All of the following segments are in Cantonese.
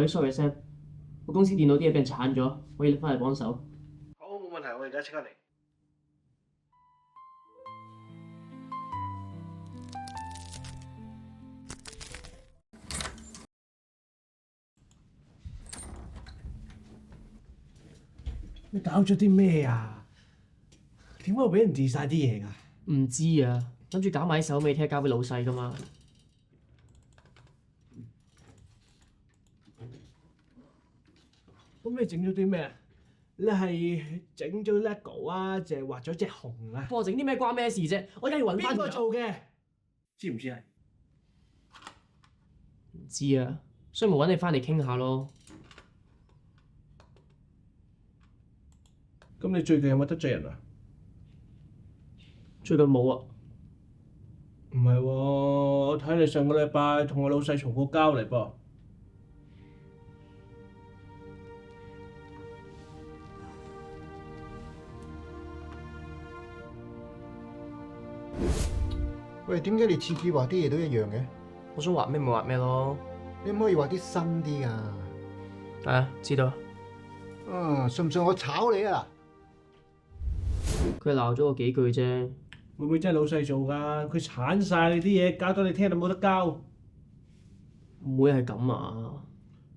喂，sorry Sam，我公司電腦啲嘢俾人鏟咗，我要你翻嚟幫手。好，冇問題，我而家即刻嚟。你搞咗啲咩啊？點解會俾人 delete 晒啲嘢㗎？唔知啊，諗住搞埋啲手尾，聽日交俾老細噶嘛。咁你整咗啲咩？你係整咗 LEGO 啊，定係畫咗隻熊啊？幫我整啲咩關咩事啫？我而家要揾翻邊個做嘅？知唔知啊？唔知啊，所以咪揾你翻嚟傾下咯。咁你最近有冇得罪人啊？最近冇啊。唔係喎，我睇你上個禮拜同我老細嘈過交嚟噃。喂，點解你次次畫啲嘢都一樣嘅？我想畫咩咪畫咩咯。你唔可以畫啲新啲㗎？係啊，知道。信唔信我炒你啊？佢鬧咗我幾句啫。會唔會真係老細做㗎？佢鏟晒你啲嘢，搞到你聽日冇得交。唔會係咁啊？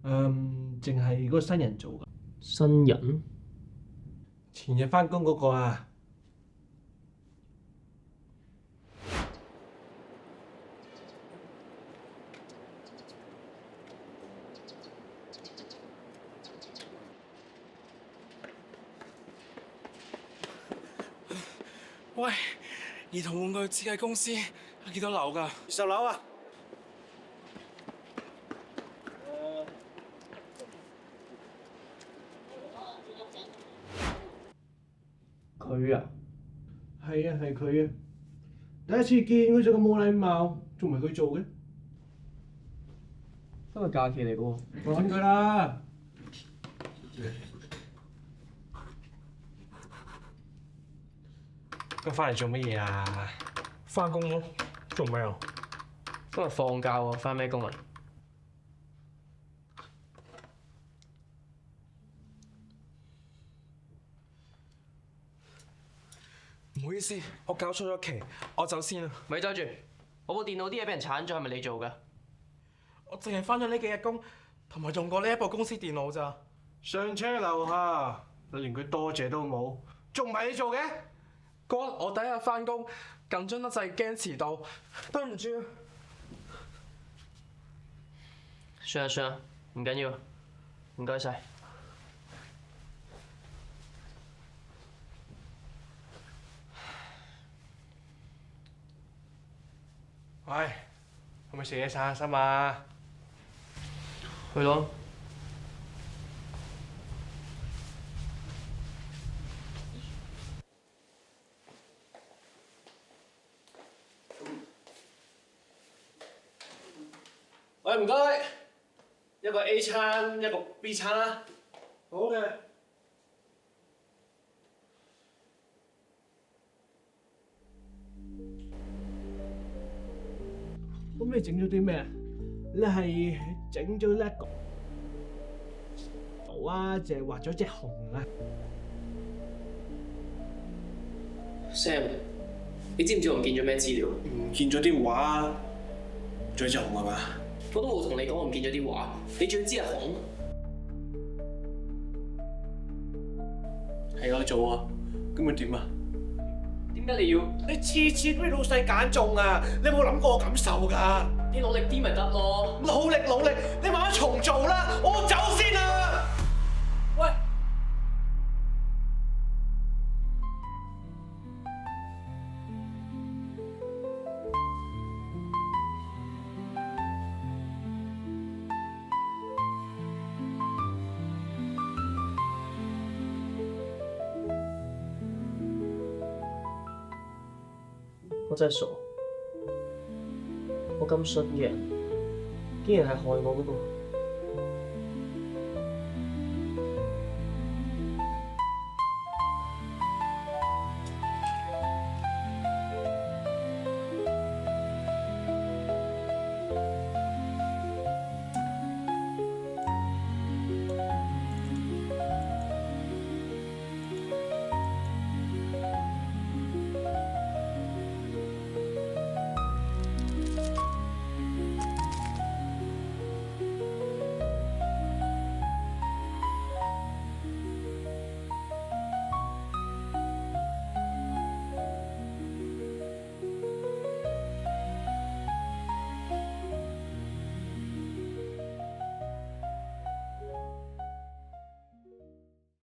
淨係嗰個新人做㗎。新人？前日翻工嗰個啊。喂，兒童玩具設計公司係幾多樓㗎20樓啊！佢啊？係啊，係佢啊！第一次見佢就咁冇禮貌，仲唔係佢做嘅？今日假期嚟嘅喎。趕佢啦！咁翻嚟做乜嘢啊？翻工咯，做咩啊？今日放假喎，翻咩工啊？唔好意思，我搞錯咗期，我走先啦。咪阻住！我部電腦啲嘢俾人鏟咗，係咪你做㗎？我淨係翻咗呢幾日工，同埋用過呢一部公司電腦咋。上車樓下，你連句多謝都冇，仲唔係你做嘅？嗰日我第一日翻工，緊張得滯，驚遲到，對唔住啊。算啦算啦，唔緊要，唔該晒。喂，係咪食嘢散下心啊？去咯。喂，唔該，一個 A 餐，一個 B 餐啦。好嘅。咁你整咗啲咩？你係整咗 LEGO 啊，定係畫咗隻熊啊？ Sam，你知唔知我唔見咗咩資料？唔見咗啲畫，仲有隻熊係嘛？我都冇同你講我唔見咗啲畫，你最知係熊。係我做啊，咁咪點啊？點解你要？你次次俾老細揀中啊！你有冇諗過我感受㗎？你努力啲咪得咯。努力，你慢慢重做啦，我走先啦。喂！我真係傻，我咁信嘅人，竟然係害我嗰個。